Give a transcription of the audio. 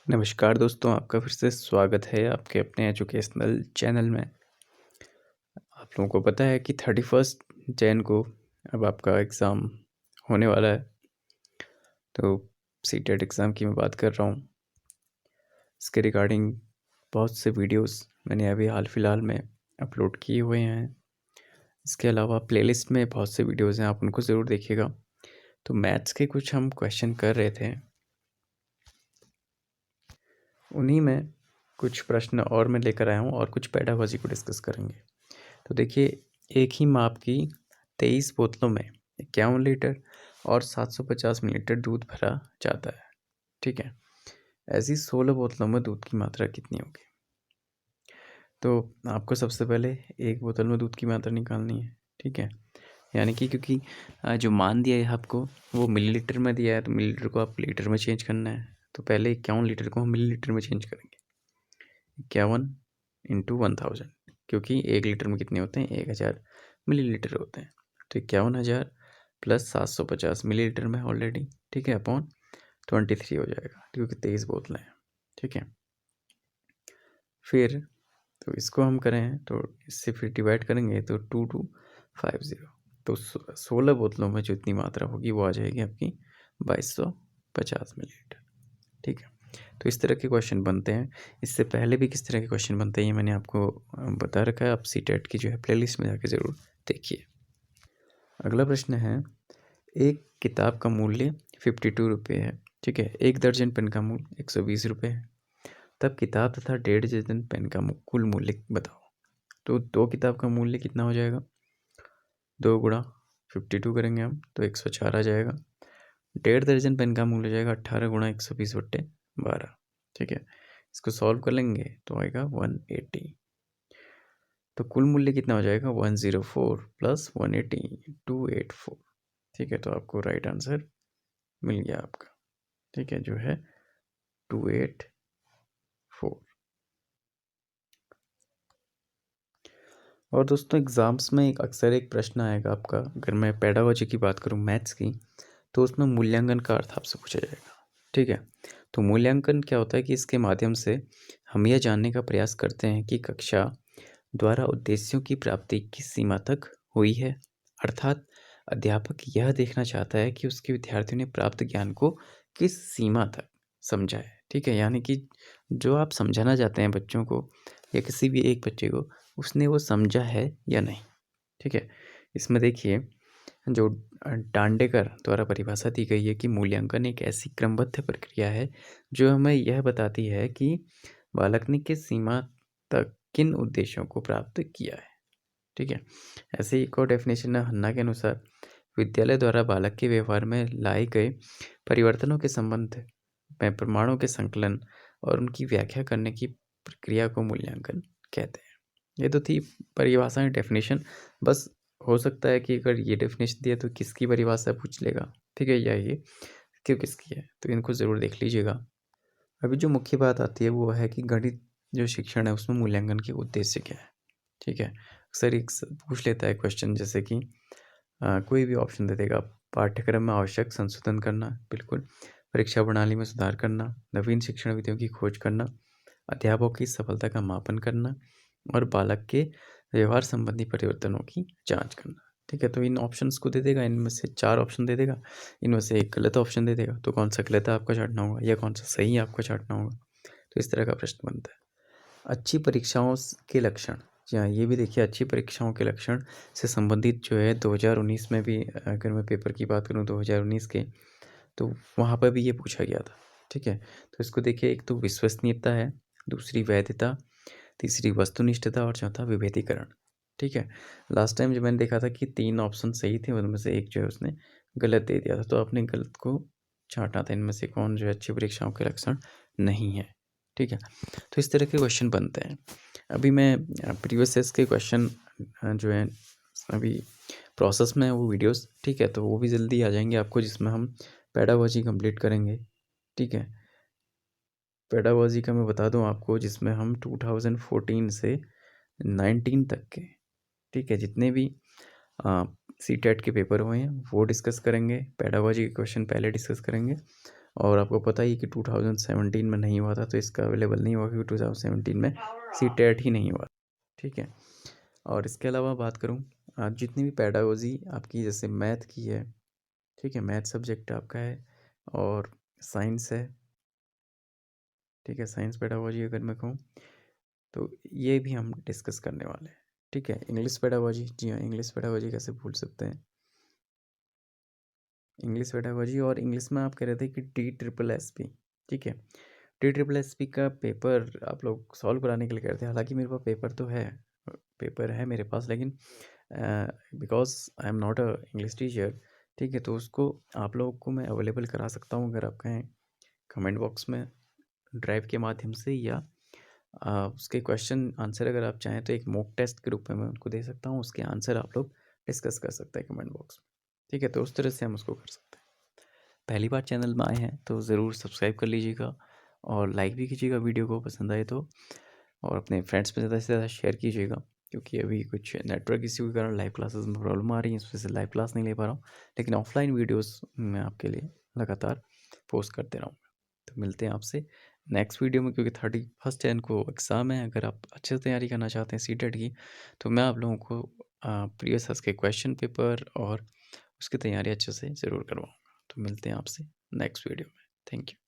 नमस्कार दोस्तों, आपका फिर से स्वागत है आपके अपने एजुकेशनल चैनल में। आप लोगों को पता है कि 31 जैन को अब आपका एग्ज़ाम होने वाला है। तो सीटेट एग्ज़ाम की मैं बात कर रहा हूँ। इसके रिगार्डिंग बहुत से वीडियोस मैंने अभी हाल फिलहाल में अपलोड किए हुए हैं। इसके अलावा प्लेलिस्ट में बहुत से वीडियोस हैं, आप उनको ज़रूर देखिएगा। तो मैथ्स के कुछ हम क्वेश्चन कर रहे थे, उन्हीं में कुछ प्रश्न और मैं लेकर आया हूँ और कुछ पेडागोजी को डिस्कस करेंगे। तो देखिए, एक ही माप की 23 बोतलों में 51 लीटर और 750 मिलीलीटर दूध भरा जाता है। ठीक है, ऐसी 16 बोतलों में दूध की मात्रा कितनी होगी? तो आपको सबसे पहले एक बोतल में दूध की मात्रा निकालनी है। ठीक है, यानी कि क्योंकि जो मान दिया है आपको वो मिलीलीटर में दिया है, तो मिलीलीटर को आप लीटर में चेंज करना है। तो पहले 51 लीटर को हम मिलीलीटर में चेंज करेंगे। 51 इंटू 1000, क्योंकि 1 लीटर में कितने होते हैं? 1000 मिलीलीटर होते हैं। तो 51,000 प्लस 750 मिलीलीटर में ऑलरेडी, ठीक है, अपॉन 23 हो जाएगा, क्योंकि 23 बोतलें हैं। ठीक है, फिर तो इसको हम करें तो इससे फिर डिवाइड करेंगे तो 2250, तो 16 बोतलों में जो इतनी मात्रा होगी वो आ जाएगी आपकी 2250 मिलीलीटर। ठीक है, तो इस तरह के क्वेश्चन बनते हैं। इससे पहले भी किस तरह के क्वेश्चन बनते हैं ये मैंने आपको बता रखा है। आप सीटेट की जो है प्लेलिस्ट में जाके ज़रूर देखिए। अगला प्रश्न है, एक किताब का मूल्य 52 रुपये है। ठीक है, एक दर्जन पेन का मूल्य 120 रुपये है। तब किताब तथा 1.5 दर्जन पेन का कुल मूल्य बताओ। तो 2 किताब का मूल्य कितना हो जाएगा? 2 गुणा 52 करेंगे हम तो 104 आ जाएगा। 1.5 दर्जन पेन का मूल्य हो जाएगा 18 गुणा 120/12। ठीक है, इसको सॉल्व कर लेंगे तो आएगा 180। तो कुल मूल्य कितना हो जाएगा? 104 प्लस 180, 284। ठीक है, तो आपको राइट आंसर मिल गया आपका। ठीक है, जो है 284। और दोस्तों, एग्ज़ाम्स में अक्सर एक प्रश्न आएगा आपका, अगर मैं पेडागोजी की बात करूँ मैथ्स की, तो उसमें मूल्यांकन का अर्थ आपसे पूछा जाएगा। ठीक है, तो मूल्यांकन क्या होता है कि इसके माध्यम से हम यह जानने का प्रयास करते हैं कि कक्षा द्वारा उद्देश्यों की प्राप्ति किस सीमा तक हुई है। अर्थात अध्यापक यह देखना चाहता है कि उसके विद्यार्थियों ने प्राप्त ज्ञान को किस सीमा तक समझा है। ठीक है, यानी कि जो आप समझाना चाहते हैं बच्चों को या किसी भी एक बच्चे को, उसने वो समझा है या नहीं। ठीक है, इसमें देखिए, जो डांडेकर द्वारा परिभाषा दी गई है कि मूल्यांकन एक ऐसी क्रमबद्ध प्रक्रिया है जो हमें यह बताती है कि बालक ने किस सीमा तक किन उद्देश्यों को प्राप्त किया है। ठीक है, ऐसे ही एक और डेफिनेशन है हन्ना के अनुसार, विद्यालय द्वारा बालक के व्यवहार में लाए गए परिवर्तनों के संबंध में प्रमाणों के संकलन और उनकी व्याख्या करने की प्रक्रिया को मूल्यांकन कहते हैं। ये तो थी परिभाषाएं, डेफिनेशन। बस हो सकता है कि अगर ये डेफिनेशन दिया तो किसकी परिभाषा पूछ लेगा। ठीक है, या ये क्यों किसकी है, तो इनको ज़रूर देख लीजिएगा। अभी जो मुख्य बात आती है वो है कि गणित जो शिक्षण है उसमें मूल्यांकन के उद्देश्य क्या है। ठीक है, अक्सर एक पूछ लेता है क्वेश्चन, जैसे कि कोई भी ऑप्शन दे देगा। पाठ्यक्रम में आवश्यक संशोधन करना, बिल्कुल। परीक्षा प्रणाली में सुधार करना, नवीन शिक्षण विधियों की खोज करना, अध्यापकों की सफलता का मापन करना और बालक के व्यवहार संबंधी परिवर्तनों की जांच करना। ठीक है, तो इन ऑप्शंस को दे देगा, इनमें से 4 ऑप्शन दे देगा, इनमें से एक गलत ऑप्शन दे देगा। तो कौन सा गलत है आपको छांटना होगा या कौन सा सही है आपको छांटना होगा। तो इस तरह का प्रश्न बनता है। अच्छी परीक्षाओं के लक्षण, जी हाँ, ये भी देखिए, अच्छी परीक्षाओं के लक्षण से संबंधित जो है 2019 में भी, अगर मैं पेपर की बात करूँ 2019 के, तो वहाँ पर भी ये पूछा गया था। ठीक है, तो इसको देखिए, एक तो विश्वसनीयता है, दूसरी वैधता, तीसरी वस्तुनिष्ठता और चौथा विभेदीकरण। ठीक है, लास्ट टाइम जब मैंने देखा था कि 3 ऑप्शन सही थे, उनमें से एक जो है उसने गलत दे दिया था, तो आपने गलत को छांटना था। इनमें से कौन जो है अच्छी परीक्षाओं के लक्षण नहीं है। ठीक है, तो इस तरह के क्वेश्चन बनते हैं। अभी मैं प्रीवियस ईयर्स के क्वेश्चन जो है अभी प्रोसेस में है वो वीडियोस। ठीक है, तो वो भी जल्दी आ जाएंगे आपको, जिसमें हम पेडागोजी कंप्लीट करेंगे। ठीक है, पेडागोजी का मैं बता दूं आपको, जिसमें हम 2014 से 19 तक के, ठीक है, जितने भी सीटेट के पेपर हुए हैं वो डिस्कस करेंगे। पेडागोजी के क्वेश्चन पहले डिस्कस करेंगे और आपको पता ही कि 2017 में नहीं हुआ था, तो इसका अवेलेबल नहीं हुआ क्योंकि 2017 में सीटेट ही नहीं हुआ। ठीक है। और इसके अलावा बात करूँ, जितनी भी पेडागोजी आपकी जैसे मैथ की है, ठीक है, मैथ सब्जेक्ट आपका है और साइंस है, ठीक है, साइंस पेडागोजी अगर मैं कहूँ तो ये भी हम डिस्कस करने वाले हैं। ठीक है, इंग्लिश पेडागोजी, जी हाँ, इंग्लिश पेडागोजी कैसे भूल सकते हैं, इंग्लिश पेडागोजी। और इंग्लिश में आप कह रहे थे कि TSSP, ठीक है, TSSP का पेपर आप लोग सॉल्व कराने के लिए कह रहे थे। हालांकि मेरे पास पेपर तो है, पेपर है मेरे पास, लेकिन because I am not a English teacher, ठीक है, तो उसको आप लोगों को मैं अवेलेबल करा सकता हूँ अगर आप कहें, कमेंट बॉक्स में ड्राइव के माध्यम से, या उसके क्वेश्चन आंसर अगर आप चाहें तो एक मॉक टेस्ट के रूप में मैं उनको दे सकता हूँ, उसके आंसर आप लोग डिस्कस कर सकते हैं कमेंट बॉक्स में। ठीक है, तो उस तरह से हम उसको कर सकते हैं। पहली बार चैनल में आए हैं तो ज़रूर सब्सक्राइब कर लीजिएगा और लाइक भी कीजिएगा वीडियो को पसंद आए तो, और अपने फ्रेंड्स में ज़्यादा से ज़्यादा शेयर कीजिएगा, क्योंकि अभी कुछ नेटवर्क इश्यू के कारण लाइव क्लासेस में प्रॉब्लम आ रही है, इस वजह से लाइव क्लास नहीं ले पा रहा हूँ, लेकिन ऑफलाइन वीडियोस मैं आपके लिए लगातार पोस्ट करते रहूँगा। तो मिलते हैं आपसे नेक्स्ट वीडियो में, क्योंकि 31 जैन को एग्ज़ाम है। अगर आप अच्छे से तैयारी करना चाहते हैं सीटेट की, तो मैं आप लोगों को प्रीवियस के क्वेश्चन पेपर और उसकी तैयारी अच्छे से ज़रूर करवाऊँगा। तो मिलते हैं आपसे नेक्स्ट वीडियो में। Thank you.